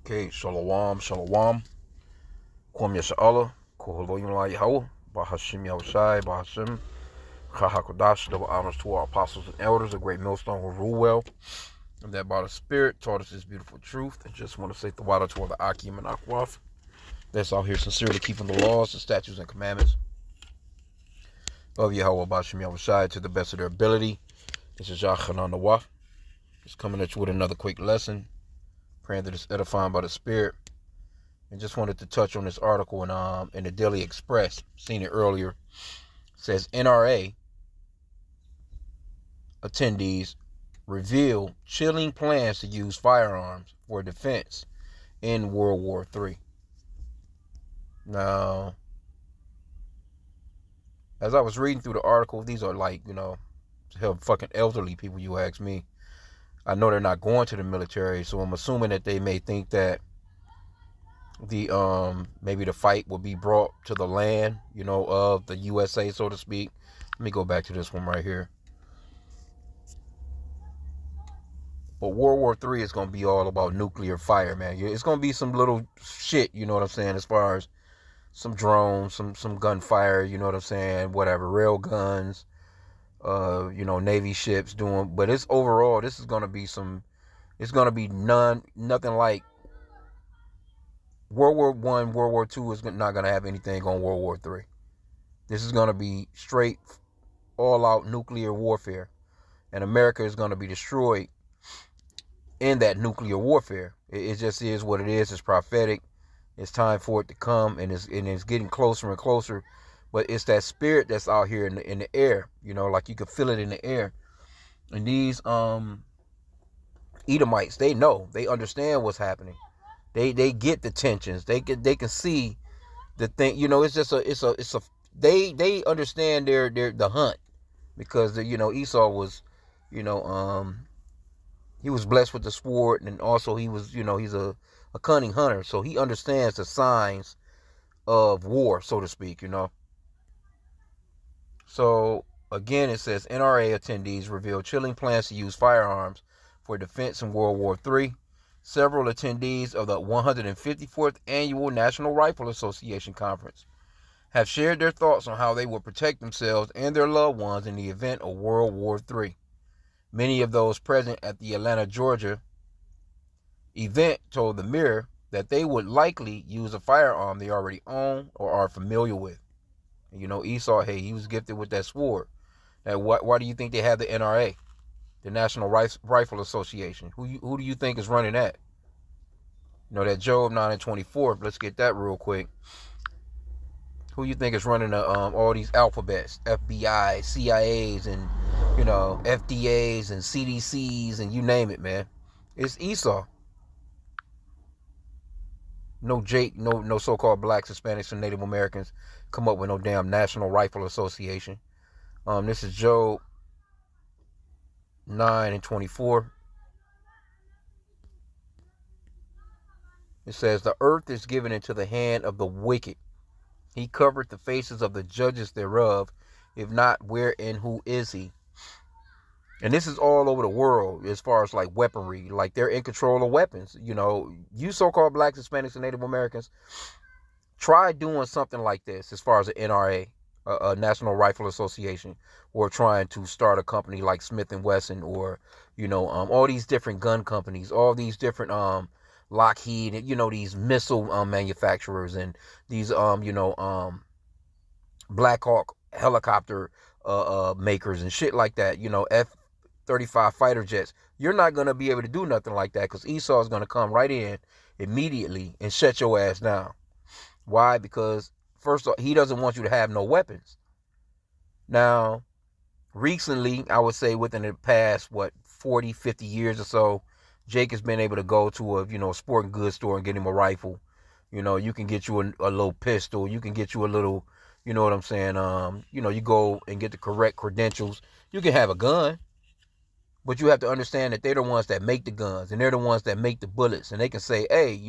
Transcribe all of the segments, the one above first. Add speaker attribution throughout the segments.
Speaker 1: Okay, shalom, shalom. Kwam Yasha'Allah, Koholoyim La Yahweh, Bahashim Yahushai, Bahashim, Chahakodash, double honors to our apostles and elders, a great millstone who rule well, and that by the Spirit taught us this beautiful truth. And just want to say the water to all the H.I.M and Akwaf that's out here sincerely keeping the laws, the statutes, and commandments of Yahweh, Bahashim Yahushai, to the best of their ability. This is Yachanan Nawaf. Just coming at you with another quick lesson, praying that it's edifying by the Spirit. And just wanted to touch on this article in the Daily Express. Seen it earlier. It says NRA attendees reveal chilling plans to use firearms for defense in World War III. Now, as I was reading through the article, these are like, hell, fucking elderly people, you ask me. I know they're not going to the military, so I'm assuming that they may think that maybe the fight will be brought to the land, of the USA, so to speak. Let me go back to this one right here. But World War III is going to be all about nuclear fire, man. It's going to be some little shit, you know what I'm saying, as far as some drones, some gunfire, you know what I'm saying, whatever, rail guns, Navy ships doing, but it's overall, this is going to be it's going to be nothing like World War I, World War II is not going to have anything on World War III. This is going to be straight, all-out nuclear warfare. And America is going to be destroyed in that nuclear warfare. It just is what it is. It's prophetic. It's time for it to come, and it's getting closer and closer. But it's that spirit that's out here in the air. Like you can feel it in the air. And these Edomites, they know. They understand what's happening. They get the tensions. They can see the thing. It's just they understand the hunt, because Esau was, he was blessed with the sword, and also he was, he's a cunning hunter, so he understands the signs of war, so to speak. So again, it says NRA attendees reveal chilling plans to use firearms for defense in World War III. Several attendees of the 154th Annual National Rifle Association Conference have shared their thoughts on how they will protect themselves and their loved ones in the event of World War III. Many of those present at the Atlanta, Georgia event told the Mirror that they would likely use a firearm they already own or are familiar with. Esau, hey, he was gifted with that sword. Now, why do you think they have the NRA? The National Rifle Association. Who do you think is running that? That Job 9:24. Let's get that real quick. Who you think is running all these alphabets? FBI, CIAs, and FDAs and CDCs and you name it, man. It's Esau. No so-called blacks, Hispanics, and Native Americans come up with no damn National Rifle Association. This is Job 9:24. It says, the earth is given into the hand of the wicked. He covered the faces of the judges thereof. If not, where and who is he? And this is all over the world as far as like weaponry. Like they're in control of weapons. You so-called blacks, Hispanics, and Native Americans, try doing something like this as far as the NRA, a National Rifle Association, or trying to start a company like Smith & Wesson, or, all these different gun companies, all these different, Lockheed, these missile manufacturers, and these, Black Hawk helicopter makers and shit like that, F-35 fighter jets. You're not going to be able to do nothing like that, because Esau is going to come right in immediately and shut your ass down. Why? Because first off, he doesn't want you to have no weapons. Now, recently, I would say within the past, 40, 50 years or so, Jake has been able to go to a sporting goods store and get him a rifle. You can get you a little pistol. You can get you a little, you know what I'm saying? You go and get the correct credentials. You can have a gun, but you have to understand that they're the ones that make the guns, and they're the ones that make the bullets. And they can say, hey,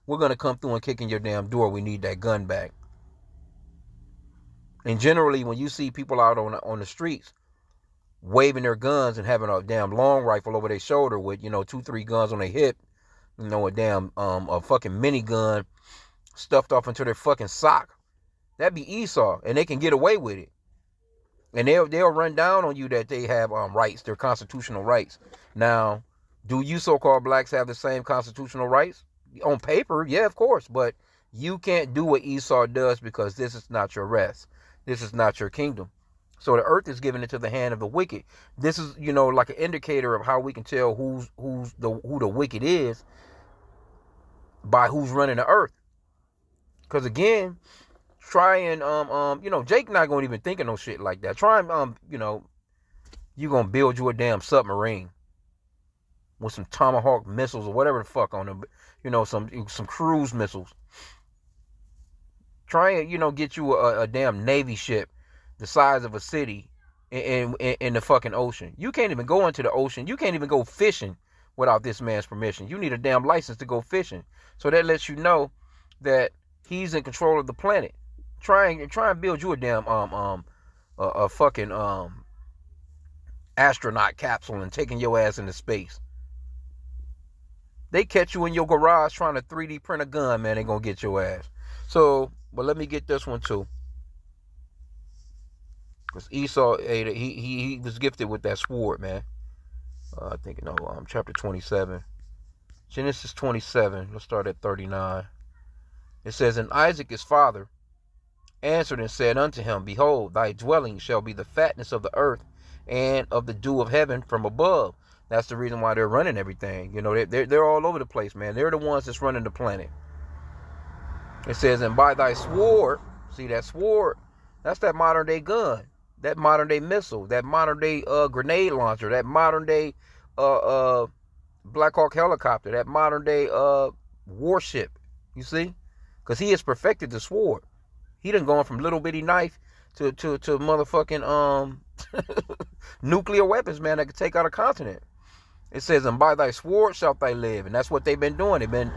Speaker 1: we're going to come through and kick in your damn door. We need that gun back. And generally, when you see people out on the streets waving their guns and having a damn long rifle over their shoulder with, 2-3 guns on their hip, a fucking minigun stuffed off into their fucking sock. That'd be Esau, and they can get away with it. And they'll run down on you that they have rights, their constitutional rights. Now, do you so-called blacks have the same constitutional rights? On paper, yeah, of course, but you can't do what Esau does because this is not your rest. This is not your kingdom. So the earth is given into the hand of the wicked. This is, like an indicator of how we can tell who the wicked is by who's running the earth. Because again, try and Jake not gonna even think of no shit like that. Try and you gonna build you a damn submarine with some Tomahawk missiles or whatever the fuck on them, some cruise missiles. Try and get you a damn Navy ship the size of a city in the fucking ocean. You can't even go into the ocean. You can't even go fishing without this man's permission. You need a damn license to go fishing. So that lets you know that he's in control of the planet. Try and build you a damn a fucking astronaut capsule and taking your ass into space. They catch you in your garage trying to 3D print a gun, man, they gonna get your ass. So, but let me get this one too. Because Esau, he was gifted with that sword, man. I think, chapter 27. Genesis 27, let's start at 39. It says, and Isaac his father answered and said unto him, behold, thy dwelling shall be the fatness of the earth and of the dew of heaven from above. That's the reason why they're running everything. They're all over the place, man. They're the ones that's running the planet. It says, and by thy sword, see that sword, that's that modern day gun, that modern day missile, that modern day grenade launcher, that modern day Black Hawk helicopter, that modern day warship. You see? Because he has perfected the sword. He done gone from little bitty knife to motherfucking nuclear weapons, man, that could take out a continent. It says, and by thy sword shalt thou live. And that's what they've been doing. They've been,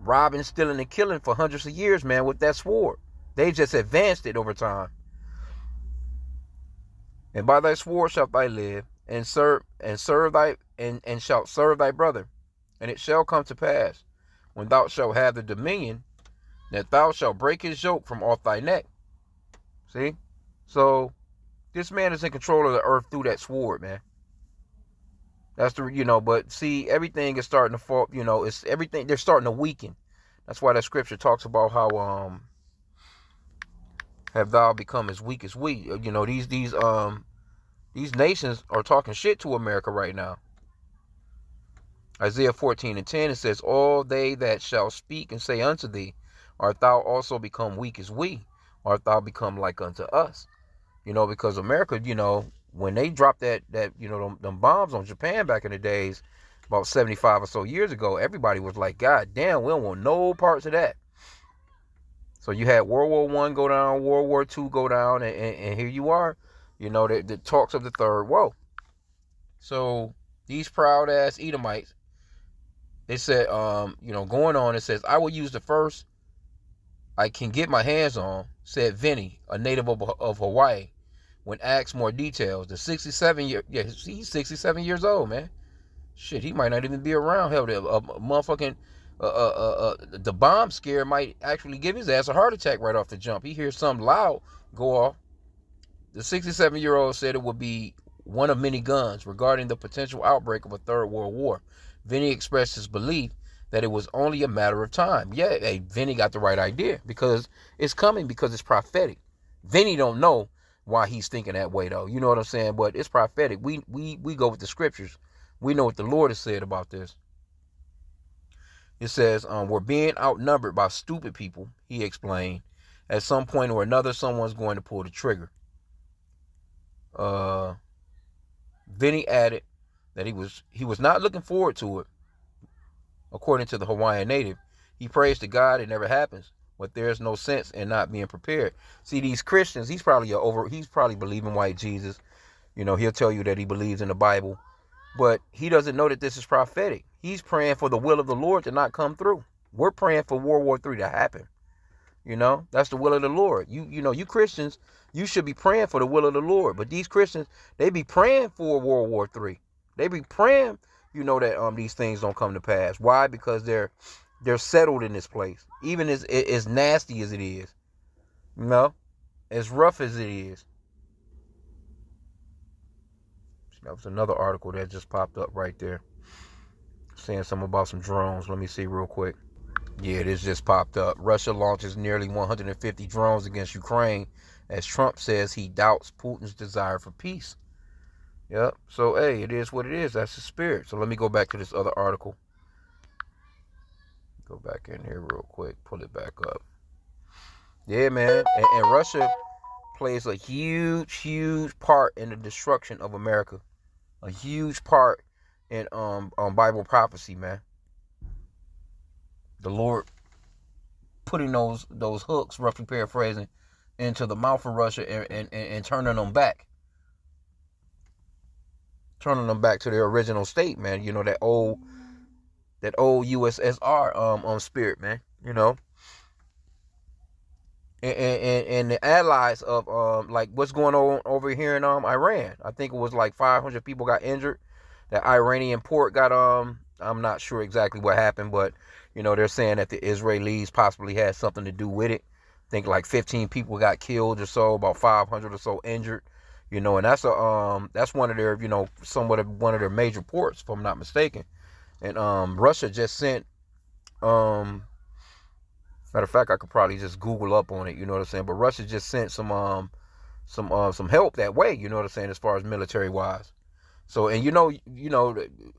Speaker 1: robbing, stealing, and killing for hundreds of years, man, with that sword. They just advanced it over time. And by thy sword shalt thou live, and shalt serve thy brother. And it shall come to pass, when thou shalt have the dominion, that thou shalt break his yoke from off thy neck. See? So, this man is in control of the earth through that sword, man. That's but see, everything is starting to fall, it's everything, they're starting to weaken. That's why that scripture talks about how, have thou become as weak as we. These nations are talking shit to America right now. Isaiah 14:10, it says, all they that shall speak and say unto thee, art thou also become weak as we? Art thou become like unto us? Because America, when they dropped that them bombs on Japan back in the days, about 75 or so years ago, everybody was like, God damn, we don't want no parts of that. So you had World War I go down, World War II go down, and here you are, the talks of the third world. So these proud ass Edomites, they said, going on, it says, I will use the first I can get my hands on, said Vinny, a native of Hawaii, when asked more details. The 67-year, he's 67 years old, man. Shit, he might not even be around. Hell, motherfucking, the bomb scare might actually give his ass a heart attack right off the jump. He hears something loud go off. The 67-year-old said it would be one of many guns regarding the potential outbreak of a third world war. Vinny expressed his belief that it was only a matter of time. Yeah, hey, Vinny got the right idea because it's coming, because it's prophetic. Vinny don't know why he's thinking that way, though. You know what I'm saying? But it's prophetic. We go with the scriptures. We know what the Lord has said about this. It says, we're being outnumbered by stupid people, he explained. At some point or another, someone's going to pull the trigger. Vinny added that he was not looking forward to it. According to the Hawaiian native, he prays to God it never happens, but there's no sense in not being prepared. See, these Christians, he's probably believing white Jesus. He'll tell you that he believes in the Bible, but he doesn't know that this is prophetic. He's praying for the will of the Lord to not come through. We're praying for World War III to happen. That's the will of the Lord. You Christians, you should be praying for the will of the Lord. But these Christians, they be praying for World War III. They be praying you know that these things don't come to pass. Why? Because they're settled in this place. Even as nasty as it is, you know, as rough as it is. That was another article that just popped up right there, saying something about some drones. Let me see real quick. Yeah, this just popped up. Russia launches nearly 150 drones against Ukraine as Trump says he doubts Putin's desire for peace. Yep. So, hey, it is what it is. That's the spirit. So let me go back to this other article. Go back in here real quick. Pull it back up. Yeah, man. And Russia plays a huge, huge part in the destruction of America. A huge part in Bible prophecy, man. The Lord putting those hooks, roughly paraphrasing, into the mouth of Russia and turning them back. Turning them back to their original state, man. You know, that old USSR spirit, man. You know. And the allies of like what's going on over here in Iran. I think it was like 500 people got injured. That Iranian port got I'm not sure exactly what happened, but you know, they're saying that the Israelis possibly had something to do with it. I think like 15 people got killed or so, about 500 or so injured. You know, and that's one of their, you know, somewhat of one of their major ports, if I'm not mistaken. And Russia just sent matter of fact, I could probably just Google up on it, you know what I'm saying? But Russia just sent some help that way, you know what I'm saying, as far as military wise. So, and the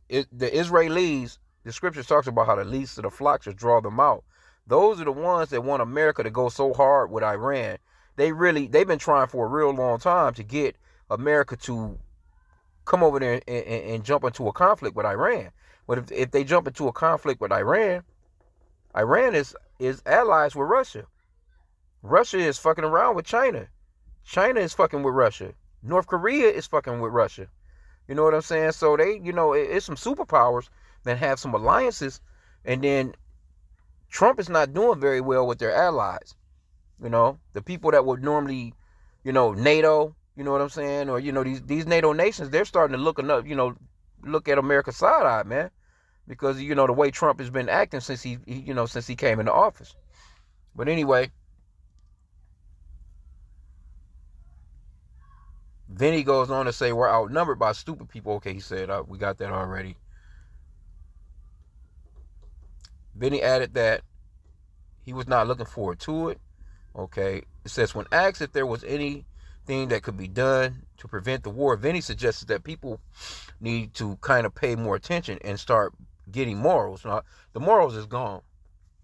Speaker 1: Israelis, the scripture talks about how the least of the flock should draw them out. Those are the ones that want America to go so hard with Iran. They've been trying for a real long time to get America to come over there and jump into a conflict with Iran. But if they jump into a conflict with Iran is allies with Russia. Russia is fucking around with China. China is fucking with Russia. North Korea is fucking with Russia. You know what I'm saying? So they, you know, it's some superpowers that have some alliances, and then Trump is not doing very well with their allies. You know, the people that would normally, you know, NATO, you know what I'm saying? Or, you know, these NATO nations, they're starting to look at America side-eyed, man. Because, you know, the way Trump has been acting since he came into office. But anyway, then he goes on to say we're outnumbered by stupid people. Okay, he said, we got that already. Then he added that he was not looking forward to it. Okay, it says when asked if there was anything that could be done to prevent the war, Vinny suggested that people need to kind of pay more attention and start getting morals. Now, the morals is gone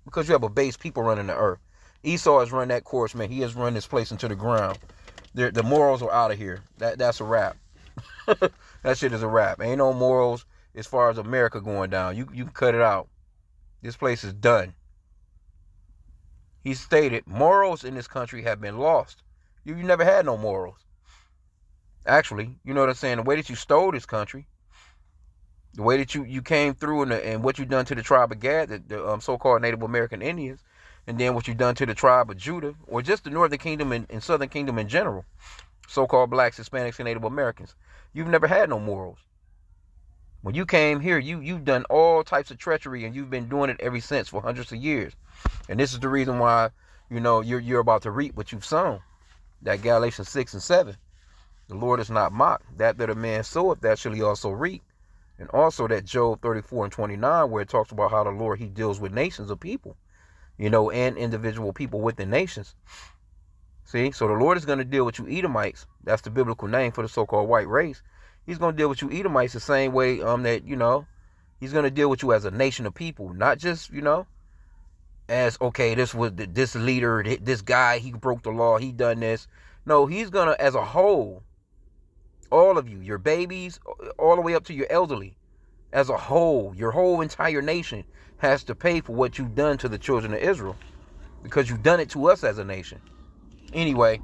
Speaker 1: because you have a base people running the earth. Esau has run that course, man. He has run this place into the ground. The morals are out of here. That's a wrap. That shit is a wrap. Ain't no morals as far as America going down. You can cut it out. This place is done. He stated, morals in this country have been lost. You never had no morals. Actually, you know what I'm saying? The way that you stole this country, the way that you came through and what you done to the tribe of Gad, the so-called Native American Indians, and then what you done to the tribe of Judah, or just the Northern Kingdom and Southern Kingdom in general, so-called blacks, Hispanics, and Native Americans. You've never had no morals. When you came here, you've done all types of treachery, and you've been doing it ever since for hundreds of years. And this is the reason why, you know, you're about to reap what you've sown. That Galatians 6 and 7. The Lord is not mocked. That a man soweth, that shall he also reap. And also that Job 34 and 29, where it talks about how the Lord, he deals with nations of people, you know, and individual people within nations. See, so the Lord is going to deal with you Edomites. That's the biblical name for the so-called white race. He's going to deal with you Edomites the same way that, you know, he's going to deal with you as a nation of people, not just, you know, as, okay, this was this leader, this guy, he broke the law, he done this. No, he's going to, as a whole, all of you, your babies, all the way up to your elderly, as a whole, your whole entire nation has to pay for what you've done to the children of Israel, because you've done it to us as a nation. Anyway,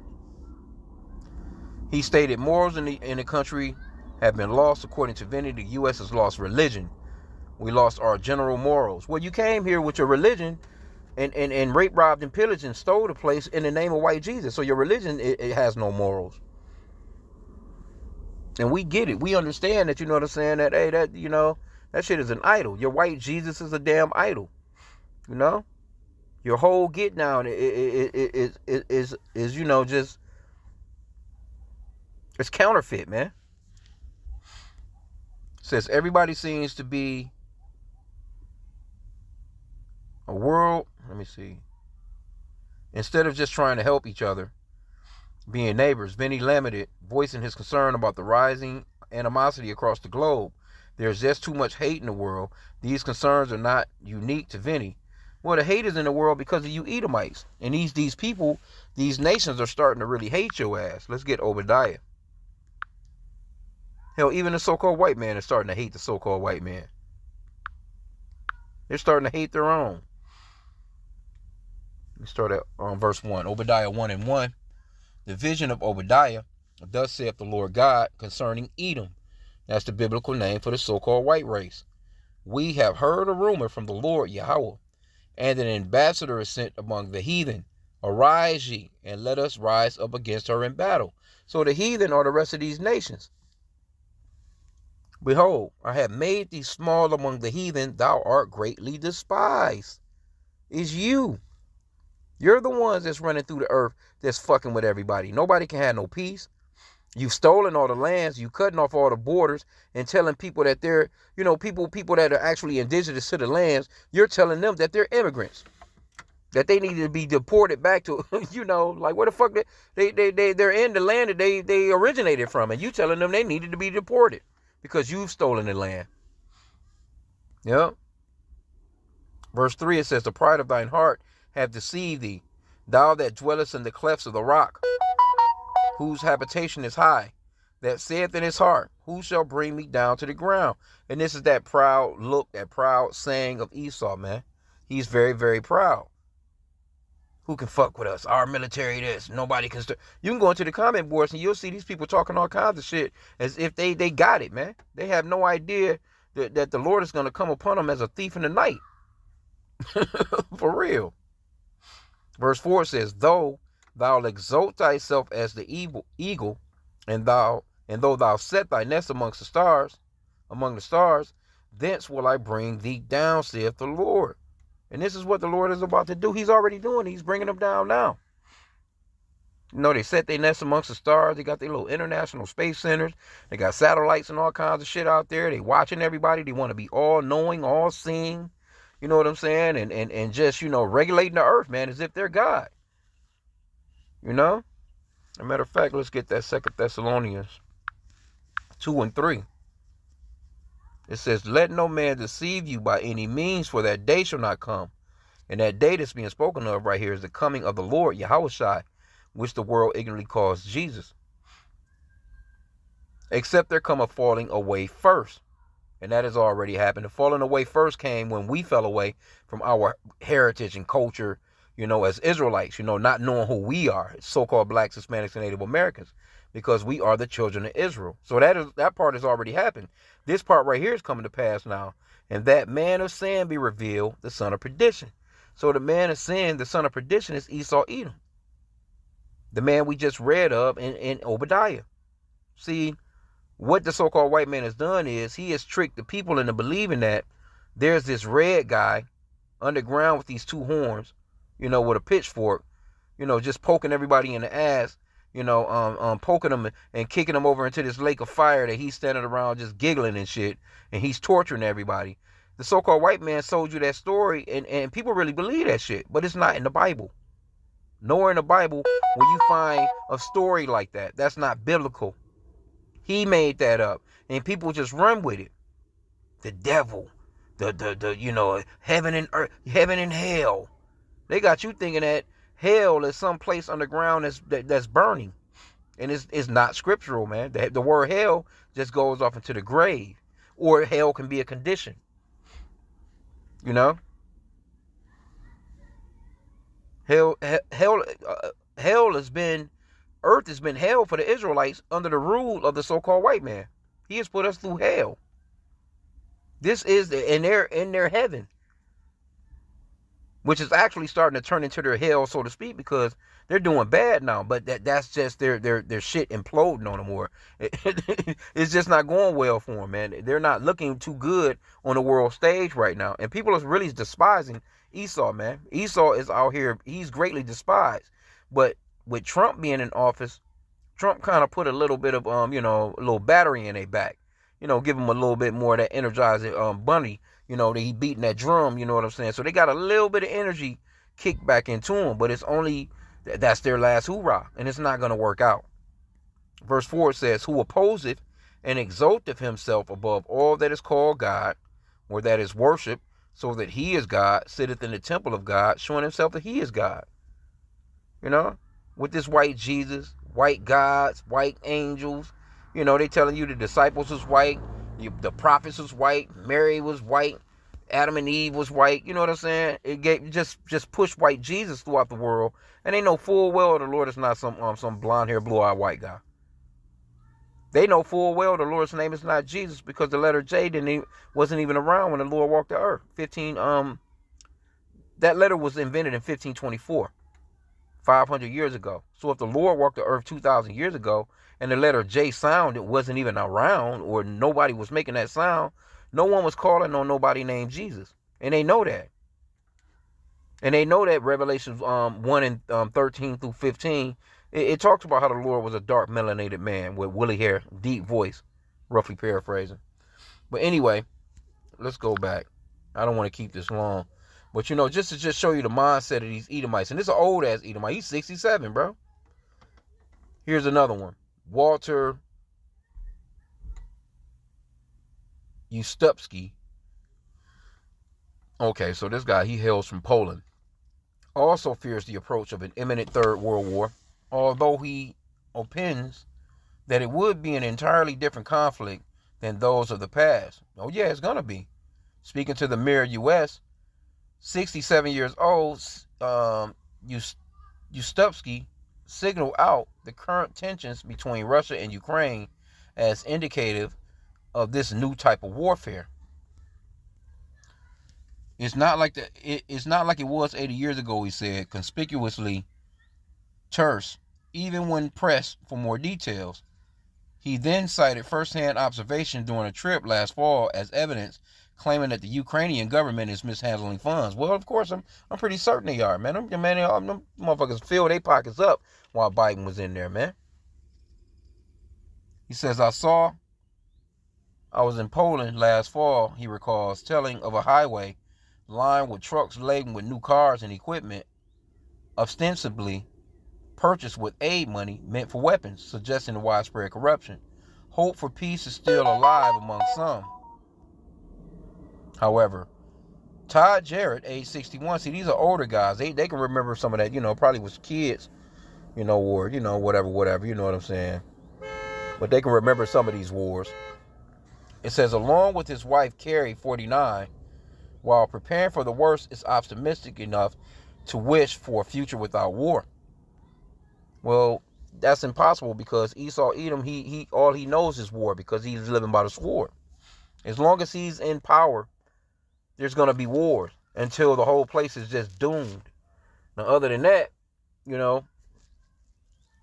Speaker 1: he stated morals in the country have been lost. According to Vinny, the U.S. has lost religion. We lost our general morals. Well, you came here with your religion and raped, robbed, and pillaged and stole the place in the name of white Jesus. So your religion, it has no morals. And we get it. We understand that, you know what I'm saying, that, hey, that, you know, That shit is an idol. Your white Jesus is a damn idol. You know? Your whole get down is you know, just, it's counterfeit, man. It says everybody seems to be a world. Let me see. Instead of just trying to help each other, being neighbors, Vinny lamented, voicing his concern about the rising animosity across the globe. There's just too much hate in the world. These concerns are not unique to Vinny. Well, the hate is in the world because of you Edomites. And these people, these nations are starting to really hate your ass. Let's get Obadiah. Hell, even the so-called white man is starting to hate the so-called white man. They're starting to hate their own. We start at verse 1. Obadiah 1:1. The vision of Obadiah, thus saith the Lord God, concerning Edom. That's the biblical name for the so-called white race. We have heard a rumor from the Lord Yahweh, and an ambassador is sent among the heathen. Arise ye, and let us rise up against her in battle. So the heathen are the rest of these nations. Behold, I have made thee small among the heathen, thou art greatly despised. It's you. You're the ones that's running through the earth that's fucking with everybody. Nobody can have no peace. You've stolen all the lands, you cutting off all the borders and telling people that they're, you know, people that are actually indigenous to the lands, you're telling them that they're immigrants. That they need to be deported back to, you know, like where the fuck they're in the land that they originated from, and you telling them they needed to be deported because you've stolen the land. Yep. Verse 3, it says, the pride of thine heart hath deceived thee, thou that dwellest in the clefts of the rock, whose habitation is high, that saith in his heart, who shall bring me down to the ground? And this is that proud look, that proud saying of Esau, man. He's very, very proud. Who can fuck with us? Our military this. Nobody can. You can go into the comment boards and you'll see these people talking all kinds of shit as if they got it, man. They have no idea that the Lord is going to come upon them as a thief in the night. For real. Verse 4 says, though thou exalt thyself as the eagle, and though thou set thy nest among the stars, thence will I bring thee down, saith the Lord. And this is what the Lord is about to do. He's already doing it. He's bringing them down now. You know, they set their nest amongst the stars. They got their little international space centers. They got satellites and all kinds of shit out there. They watching everybody. They want to be all knowing, all seeing. You know what I'm saying? And just, you know, regulating the earth, man, as if they're God. You know? As a matter of fact, let's get that 2 Thessalonians 2:3. It says, let no man deceive you by any means, for that day shall not come. And that day that's being spoken of right here is the coming of the Lord, Yahushua, which the world ignorantly calls Jesus. Except there come a falling away first. And that has already happened. The falling away first came when we fell away from our heritage and culture, you know, as Israelites, you know, not knowing who we are, so-called blacks, Hispanics, and Native Americans, because we are the children of Israel. So that part has already happened. This part right here is coming to pass now. And that man of sin be revealed, the son of perdition. So the man of sin, the son of perdition, is Esau Edom. The man we just read of in Obadiah. See, what the so-called white man has done is he has tricked the people into believing that there's this red guy underground with these two horns, you know, with a pitchfork, you know, just poking everybody in the ass, you know, poking them and kicking them over into this lake of fire that he's standing around just giggling and shit, and he's torturing everybody. The so-called white man sold you that story, and people really believe that shit, but it's not in the Bible. Nowhere in the Bible will you find a story like that. That's not biblical. He made that up, and people just run with it. The devil, the you know, heaven and earth, heaven and hell. They got you thinking that hell is some place underground that's burning, and it's not scriptural, man. The word hell just goes off into the grave, or hell can be a condition. You know, hell has been. Earth has been hell for the Israelites under the rule of the so-called white man. He has put us through hell. This is in their heaven. which is actually starting to turn into their hell, so to speak, because they're doing bad now. But that's just their shit imploding on them, or it's just not going well for them, man. They're not looking too good on the world stage right now, and people are really despising Esau, man. Esau is out here; he's greatly despised. But with Trump being in office, Trump kind of put a little bit of a little battery in their back, give them a little bit more of that energizing bunny. That he beating that drum, you know what I'm saying? So they got a little bit of energy kicked back into them, but it's only, that's their last hoorah, and it's not going to work out. Verse 4 says, who opposeth and exalteth himself above all that is called God, or that is worship, so that he is God, sitteth in the temple of God, showing himself that he is God. With this white Jesus, white gods, white angels, they telling you the disciples was white, the prophets was white, Mary was white, Adam and Eve was white. You know what I'm saying? It gave just push white Jesus throughout the world, and they know full well the Lord is not some blonde hair, blue eyed white guy. They know full well the Lord's name is not Jesus, because the letter J wasn't even around when the Lord walked the earth. That letter was invented in 1524, 500 years ago. So if the Lord walked the earth 2,000 years ago, and the letter J sound, it wasn't even around, or nobody was making that sound, no one was calling on nobody named Jesus. And they know that. And they know that Revelations 1 and 13 through 15, it talks about how the Lord was a dark melanated man with woolly hair, deep voice, roughly paraphrasing. But anyway, let's go back. I don't want to keep this long. But just to show you the mindset of these Edomites. And this is an old ass Edomite. He's 67, bro. Here's another one. Walter Ustupski. Okay, so this guy, he hails from Poland. Also fears the approach of an imminent Third World War, although he opines that it would be an entirely different conflict than those of the past. Oh yeah, it's gonna be. Speaking to the Mirror U.S., 67 years old, Ustupski signaled out the current tensions between Russia and Ukraine as indicative of this new type of warfare. It's not like it was 80 years ago, he said, conspicuously terse, even when pressed for more details. He then cited first-hand observation during a trip last fall as evidence, claiming that the Ukrainian government is mishandling funds. Well, of course, I'm pretty certain they are, man. Them motherfuckers filled their pockets up while Biden was in there, man. He says, I was in Poland last fall, he recalls, telling of a highway lined with trucks laden with new cars and equipment, ostensibly purchased with aid money meant for weapons, suggesting the widespread corruption. Hope for peace is still alive among some. However, Todd Jarrett, age 61, see, these are older guys. They can remember some of that, probably was kids, or, whatever, you know what I'm saying? But they can remember some of these wars. It says, along with his wife, Carrie, 49, while preparing for the worst, is optimistic enough to wish for a future without war. Well, that's impossible, because Esau Edom, he all he knows is war, because he's living by the sword. As long as he's in power, there's going to be wars until the whole place is just doomed. Now, other than that,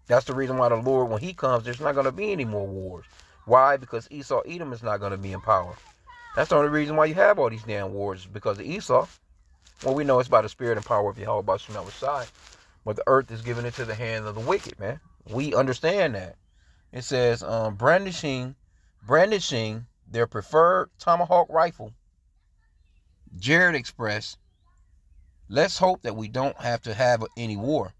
Speaker 1: that's the reason why the Lord, when he comes, there's not going to be any more wars. Why? Because Esau Edom is not going to be in power. That's the only reason why you have all these damn wars, is because of Esau. Well, we know it's by the spirit and power of Yahweh by Shema Shai. But the earth is given into the hand of the wicked, man. We understand that. It says, brandishing their preferred tomahawk rifle, Jared expressed, let's hope that we don't have to have any war,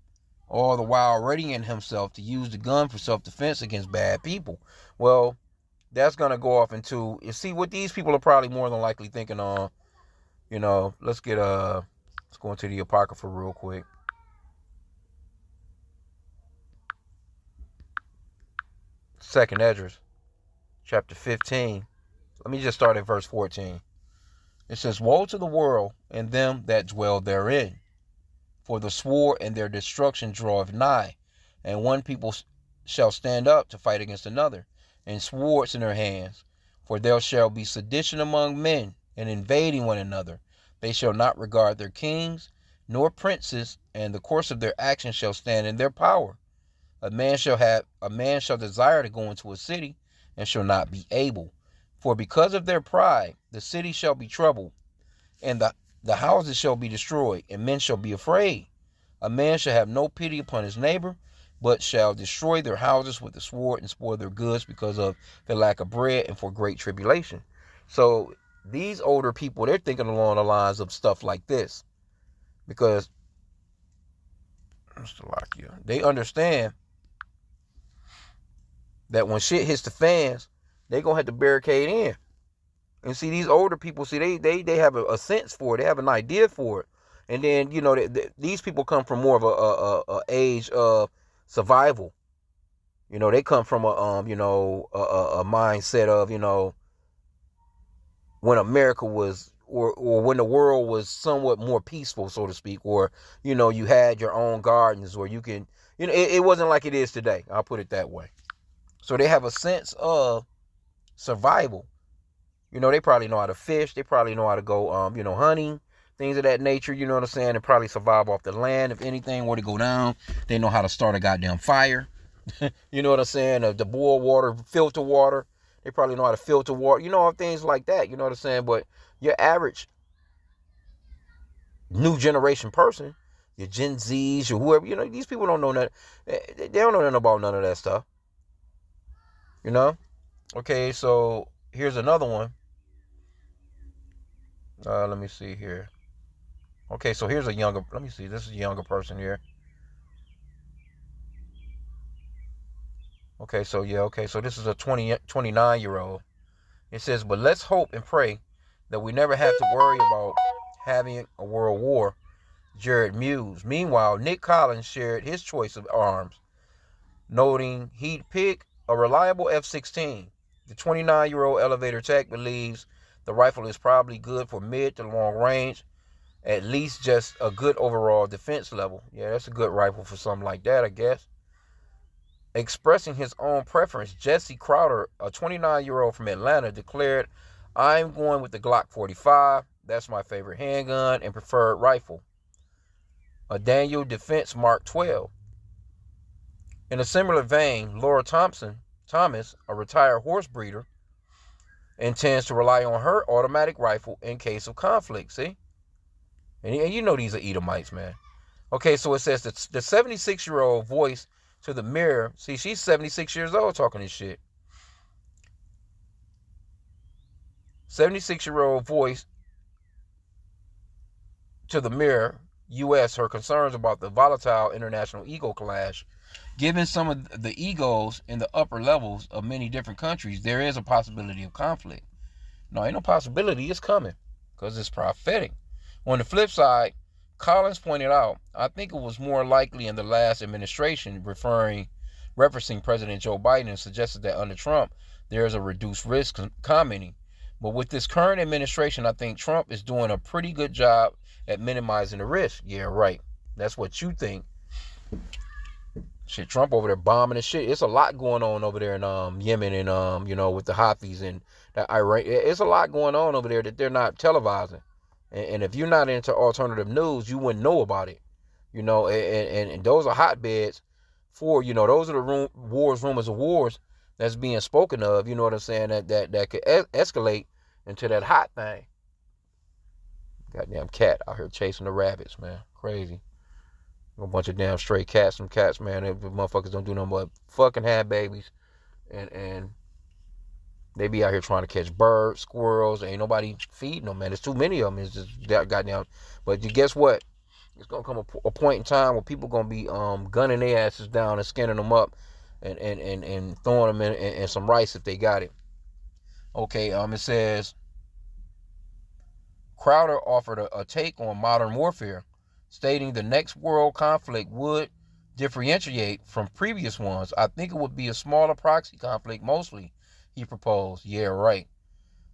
Speaker 1: all the while readying himself to use the gun for self-defense against bad people. Well, that's going to go off into, you see, what these people are probably more than likely thinking on, let's go into the Apocrypha real quick. Second Esdras, chapter 15. Let me just start at verse 14. It says, woe to the world and them that dwell therein, for the sword and their destruction draweth nigh, and one people shall stand up to fight against another, and swords in their hands. For there shall be sedition among men, and invading one another. They shall not regard their kings, nor princes, and the course of their actions shall stand in their power. A man shall desire to go into a city, and shall not be able. For because of their pride, the city shall be troubled, and the houses shall be destroyed, and men shall be afraid. A man shall have no pity upon his neighbor, but shall destroy their houses with the sword and spoil their goods because of the lack of bread and for great tribulation. So these older people, they're thinking along the lines of stuff like this, because they understand that when shit hits the fans, they gonna have to barricade in. And see, these older people, see, they have a sense for it. They have an idea for it. And then, you know, these people come from more of a age of survival. You know, they come from a mindset of, you know, when America was, or when the world was somewhat more peaceful, so to speak, or, you know, you had your own gardens, or you can, you know, it wasn't like it is today. I'll put it that way. So they have a sense of survival. You know, they probably know how to fish. They probably know how to go, hunting, things of that nature. You know what I'm saying? And probably survive off the land. If anything were to go down, they know how to start a goddamn fire. You know what I'm saying? The boil water, filter water. They probably know how to filter water. You know, things like that. You know what I'm saying? But your average new generation person, your Gen Zs or whoever, you know, these people don't know that. They don't know nothing about none of that stuff. You know? Okay, so here's another one. Let me see here. Okay, so here's a younger, let me see, this is a younger person here. Okay, so this is a 29-year-old. It says, but let's hope and pray that we never have to worry about having a world war, Jared mused. Meanwhile, Nick Collins shared his choice of arms, noting he'd pick a reliable F-16. The 29-year-old elevator tech believes the rifle is probably good for mid to long range, at least just a good overall defense level. Yeah, that's a good rifle for something like that, I guess. Expressing his own preference, Jesse Crowder, a 29-year-old from Atlanta, declared, I'm going with the Glock 45. That's my favorite handgun and preferred rifle. A Daniel Defense Mark 12. In a similar vein, Laura Thomas, a retired horse breeder, intends to rely on her automatic rifle in case of conflict, see? And you know these are Edomites, man. Okay, so it says that the 76-year-old voice to the mirror. See, she's 76 years old talking this shit. 76-year-old voice to the mirror, U.S., her concerns about the volatile international ego clash. Given some of the egos in the upper levels of many different countries, there is a possibility of conflict. No, ain't no possibility. It's coming because it's prophetic. On the flip side, Collins pointed out, I think it was more likely in the last administration, referencing President Joe Biden, and suggested that under Trump, there is a reduced risk, commenting. But with this current administration, I think Trump is doing a pretty good job at minimizing the risk. Yeah, right. That's what you think. Shit, Trump over there bombing and shit. It's a lot going on over there in Yemen and with the Houthis and that Iran. It's a lot going on over there that they're not televising. And if you're not into alternative news, you wouldn't know about it. You know, and those are hotbeds for, those are the rumors of wars that's being spoken of, you know what I'm saying, that could escalate into that hot thing. Goddamn cat out here chasing the rabbits, man. Crazy. A bunch of damn stray cats. Some cats, man, the motherfuckers don't do nothing but fucking have babies. And they be out here trying to catch birds, squirrels. Ain't nobody feeding them, man. There's too many of them. It's just goddamn. But guess what? It's going to come a point in time where people going to be gunning their asses down and skinning them up and throwing them in some rice if they got it. Okay, it says, Crowder offered a take on modern warfare, stating the next world conflict would differentiate from previous ones. I think it would be a smaller proxy conflict mostly, he proposed. Yeah, right.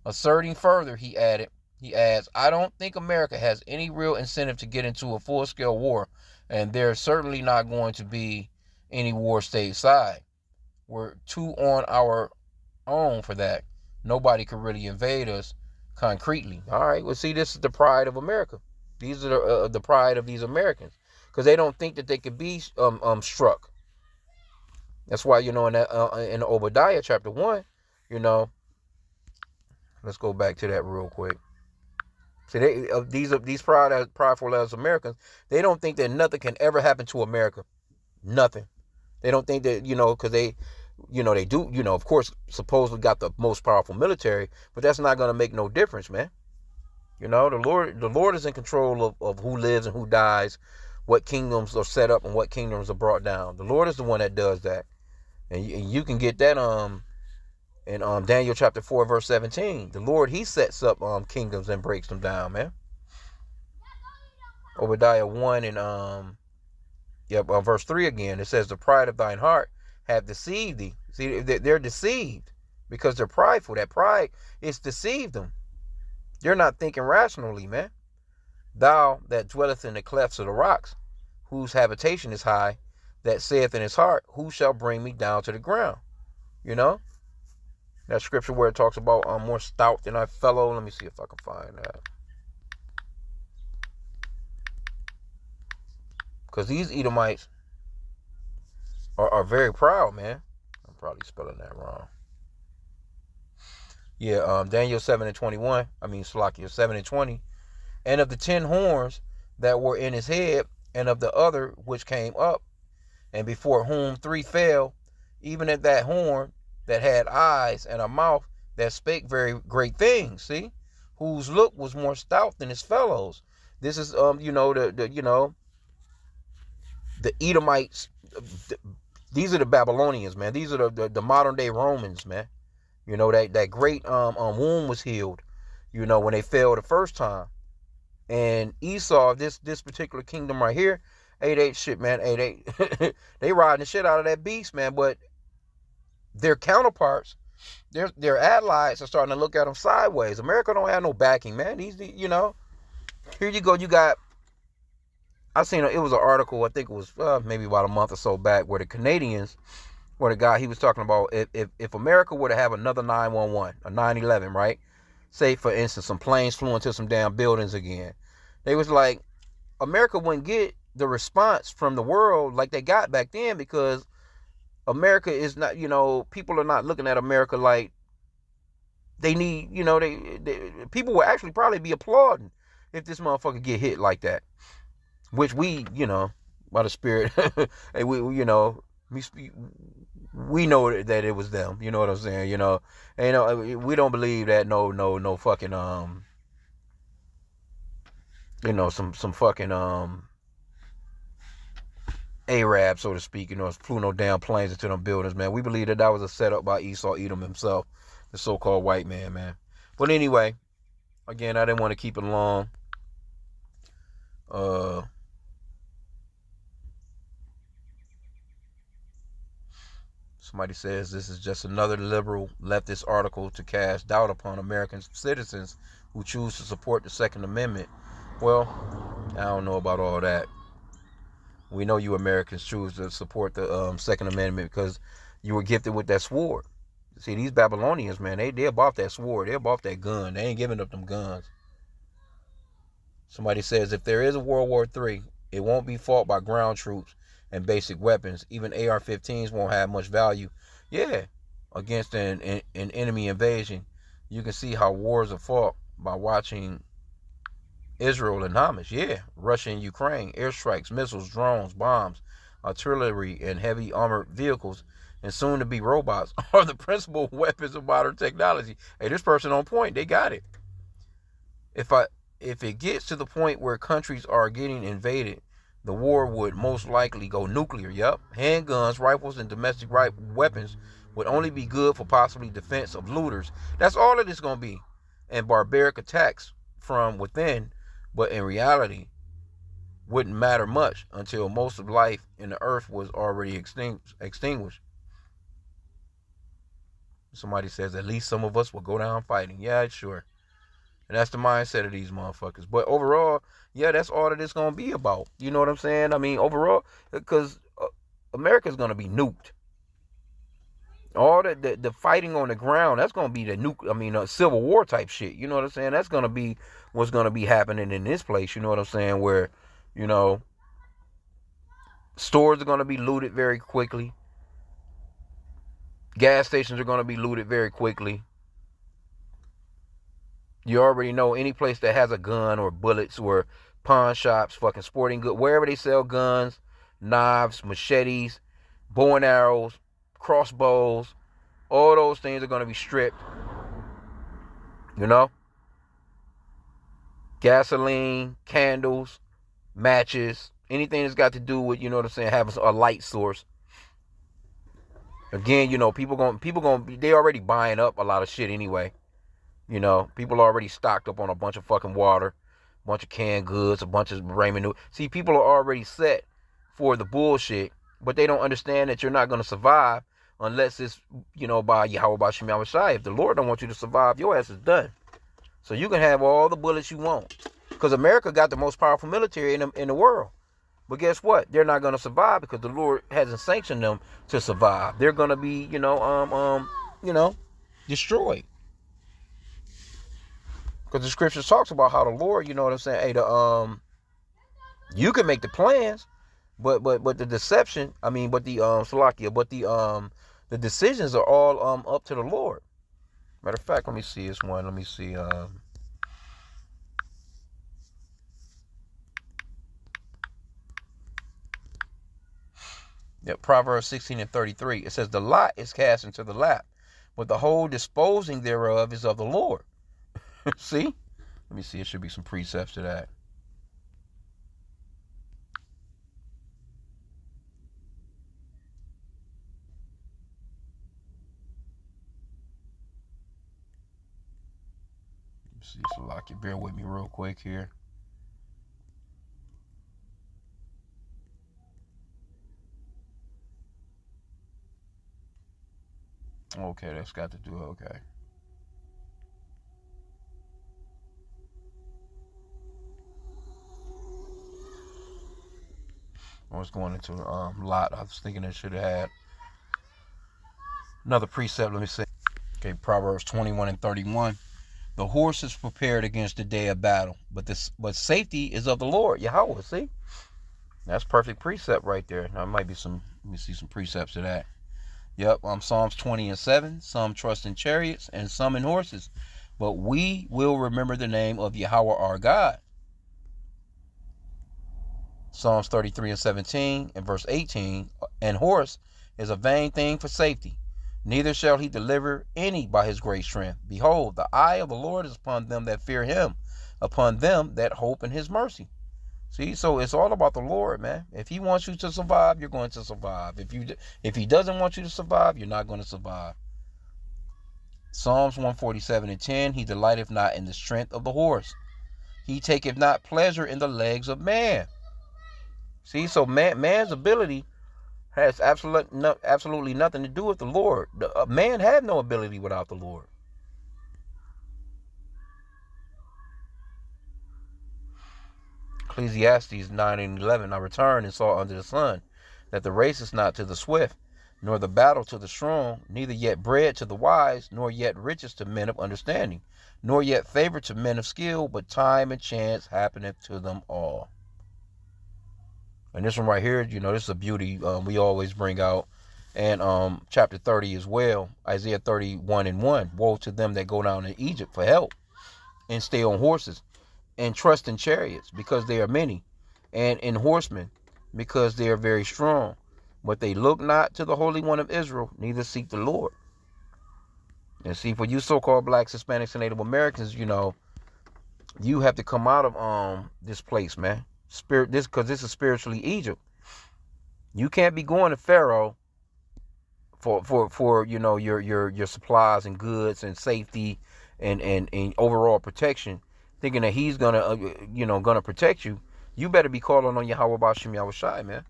Speaker 1: Asserting further, he adds, I don't think America has any real incentive to get into a full-scale war, and there's certainly not going to be any war stateside. We're too on our own for that. Nobody could really invade us concretely. All right, well, see, this is the pride of America. These are the pride of these Americans, because they don't think that they could be struck. That's why, in that in Obadiah chapter 1, let's go back to that real quick. See, these prideful as Americans, they don't think that nothing can ever happen to America. Nothing. They don't think that, because they do, of course, supposedly got the most powerful military, but that's not going to make no difference, man. The Lord is in control of who lives and who dies, what kingdoms are set up and what kingdoms are brought down. The Lord is the one that does that. And you can get that in Daniel chapter 4, verse 17. The Lord, he sets up kingdoms and breaks them down, man. Obadiah 1 and verse 3 again. It says, the pride of thine heart have deceived thee. See, they're deceived because they're prideful. That pride is deceived them. They're not thinking rationally, man. Thou that dwelleth in the clefts of the rocks, whose habitation is high, that saith in his heart, who shall bring me down to the ground? That scripture where it talks about more stout than our fellow. Let me see if I can find that. Because these Edomites are very proud, man. I'm probably spelling that wrong. Yeah, Daniel 7 and 21. Salakia 7 and 20. And of the 10 horns that were in his head, and of the other which came up, and before whom 3 fell, even at that horn that had eyes and a mouth that spake very great things, see, whose look was more stout than his fellows. This is the Edomites. These are the Babylonians, man. These are the modern day Romans, man. That great wound was healed, when they fell the first time. And Esau, this particular kingdom right here, 8-8 shit, man, 8-8. They riding the shit out of that beast, man. But their counterparts, their allies are starting to look at them sideways. America don't have no backing, man. Here you go. You got, I seen it was an article, I think it was maybe about a month or so back, where the Canadians, where the guy, he was talking about if America were to have another 911, a 9/11, right? Say, for instance, some planes flew into some damn buildings again. They was like, America wouldn't get the response from the world like they got back then, because America is not, people are not looking at America like they need, people will actually probably be applauding if this motherfucker get hit like that. Which we, by the Spirit, and we know that it was them. You know what I'm saying? And we don't believe that no fucking some fucking Arab, so to speak, flew no damn planes into them buildings, man. We believe that was a setup by Esau Edom himself, the so-called white man. But anyway, again, I didn't want to keep it long. Somebody says this is just another liberal leftist article to cast doubt upon American citizens who choose to support the Second Amendment. Well, I don't know about all that. We know you Americans choose to support the Second Amendment because you were gifted with that sword. See, these Babylonians, man, they're about that sword. They're about that gun. They ain't giving up them guns. Somebody says if there is a World War III, it won't be fought by ground troops and basic weapons. Even AR-15s won't have much value. Yeah, against an enemy invasion. You can see how wars are fought by watching Israel and Hamas. Yeah, Russia and Ukraine. Airstrikes, missiles, drones, bombs, artillery, and heavy armored vehicles, and soon to be robots are the principal weapons of modern technology. Hey, this person on point. They got it. If it gets to the point where countries are getting invaded, the war would most likely go nuclear. Yup. Handguns, rifles, and domestic weapons would only be good for possibly defense of looters. That's all it is going to be. And barbaric attacks from within, but in reality, wouldn't matter much until most of life in the earth was already extinguished. Somebody says at least some of us will go down fighting. Yeah, sure. And that's the mindset of these motherfuckers. But overall, yeah, that's all that it's going to be about. You know what I'm saying? Overall, because America's going to be nuked. All the fighting on the ground, that's gonna be the Civil War type shit. You know what I'm saying? That's gonna be what's gonna be happening in this place. You know what I'm saying? Where, you know, stores are gonna be looted very quickly. Gas stations are gonna be looted very quickly. You already know any place that has a gun or bullets or pawn shops, fucking sporting goods, wherever they sell guns, knives, machetes, bow and arrows, crossbows, all those things are going to be stripped. You know? Gasoline, candles, matches, anything that's got to do with, you know what I'm saying, having a light source. Again, you know, people they already buying up a lot of shit anyway. You know, people already stocked up on a bunch of fucking water, a bunch of canned goods, a bunch of ramen noodles. See, people are already set for the bullshit, but they don't understand that you're not going to survive unless it's, you know, by Yahweh by H.I.M. If the Lord don't want you to survive, your ass is done. So you can have all the bullets you want, because America got the most powerful military in the world. But guess what? They're not going to survive because the Lord hasn't sanctioned them to survive. They're going to be, destroyed. Because the scripture talks about how the Lord, you know what I'm saying? Hey, you can make the plans, but the deception, the decisions are all up to the Lord. Matter of fact, let me see this one. Let me see. Proverbs 16:33. It says, the lot is cast into the lap, but the whole disposing thereof is of the Lord. See? Let me see. It should be some precepts to that. Let me see. So I can bear with me real quick here. Okay, that's got to do. Okay. I was going into Lot. I was thinking it should have had another precept. Let me see. Okay, Proverbs 21:31. The horse is prepared against the day of battle, but safety is of the Lord, Yahweh. See, that's perfect precept right there. Now, it might be some. Let me see some precepts of that. Yep, Psalms 20:7. Some trust in chariots and some in horses, but we will remember the name of Yahweh our God. Psalms 33:17 and verse 18. And horse is a vain thing for safety, neither shall he deliver any by his great strength. Behold, the eye of the Lord is upon them that fear him, upon them that hope in his mercy. See, so it's all about the Lord, man. If he wants you to survive, you're going to survive. If he doesn't want you to survive, you're not going to survive. Psalms 147:10. He delighteth not in the strength of the horse. He taketh not pleasure in the legs of man. See, so man's ability has absolutely nothing to do with the Lord. Man had no ability without the Lord. Ecclesiastes 9:11. I returned and saw under the sun that the race is not to the swift, nor the battle to the strong, neither yet bread to the wise, nor yet riches to men of understanding, nor yet favor to men of skill, but time and chance happeneth to them all. And this one right here, you know, this is a beauty we always bring out. And chapter 30 as well, Isaiah 31:1. Woe to them that go down to Egypt for help and stay on horses and trust in chariots because they are many, and in horsemen because they are very strong. But they look not to the Holy One of Israel, neither seek the Lord. And see, for you so-called blacks, Hispanics, and Native Americans, you know, you have to come out of this place, man. Because this is spiritually Egypt. You can't be going to Pharaoh for you know your supplies and goods and safety and overall protection, thinking that he's gonna protect you. You better be calling on Yahweh Bashim Yahushai, man.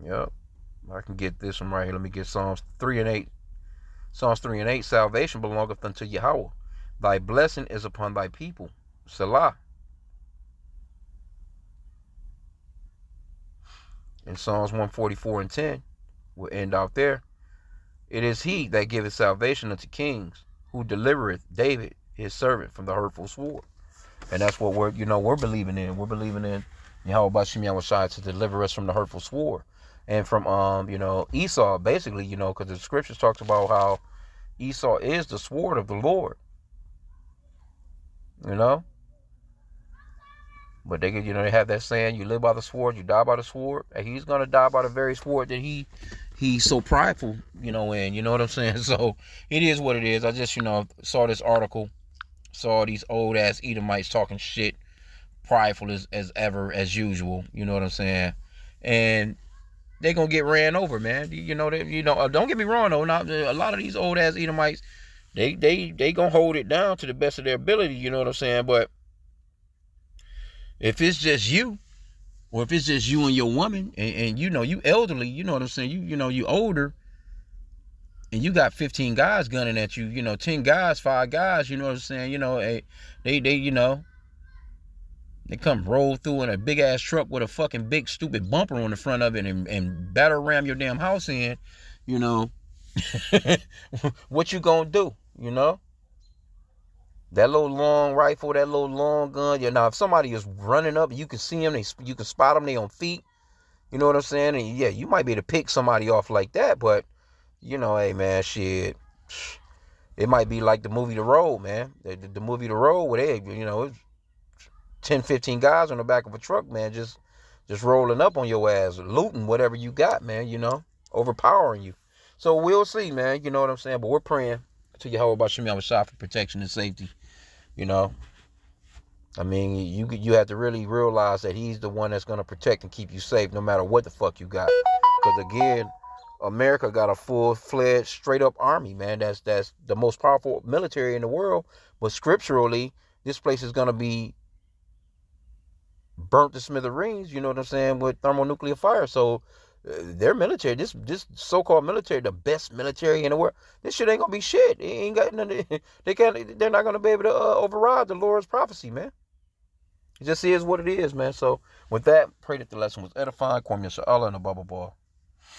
Speaker 1: Yep, I can get this one right here. Let me get Psalms 3:8. Psalms 3:8. Salvation belongeth unto Yahweh. Thy blessing is upon thy people. Selah. In Psalms 144:10, we'll end out there. It is he that giveth salvation unto kings, who delivereth David his servant from the hurtful sword. And that's what we're believing in. We're believing in Yahweh Shem Yahushai to deliver us from the hurtful sword. And from Esau, basically, because the scriptures talks about how Esau is the sword of the Lord. But they they have that saying, you live by the sword, you die by the sword. And he's gonna die by the very sword that he's so prideful, in, you know what I'm saying? So it is what it is. I just, saw this article, saw these old ass Edomites talking shit, prideful as ever, as usual, you know what I'm saying? And they gonna get ran over, man. Don't get me wrong though, not a lot of these old ass Edomites, they gonna hold it down to the best of their ability, you know what I'm saying? But if it's just you, or if it's just you and your woman, and you elderly, you know what I'm saying? You older, and you got 15 guys gunning at you, 10 guys, 5 guys, you know what I'm saying? They come roll through in a big ass truck with a fucking big stupid bumper on the front of it and batter ram your damn house in, what you gonna do, That little long rifle, that little long gun. Now, if somebody is running up, you can see them, you can spot them, they on feet. You know what I'm saying? And yeah, you might be able to pick somebody off like that, but, hey, man, shit. It might be like the movie The Road, man. The movie The Road, where they, it's 10, 15 guys on the back of a truck, man, just rolling up on your ass, looting whatever you got, man, overpowering you. So we'll see, man, you know what I'm saying? But we're praying to Yahweh B'Shem Yahushua for protection and safety. I mean, you have to really realize that he's the one that's going to protect and keep you safe no matter what the fuck you got. Because again, America got a full-fledged, straight-up army, man. That's the most powerful military in the world. But scripturally, this place is going to be burnt to smithereens, you know what I'm saying, with thermonuclear fire. So their military, this so-called military, the best military in the world, this shit ain't gonna be shit. It ain't got nothing. They're not gonna be able to override the Lord's prophecy, man. It just is what it is, man. So with that, pray that the lesson was edifying. Kwame Yasha Allah and a bubble ball.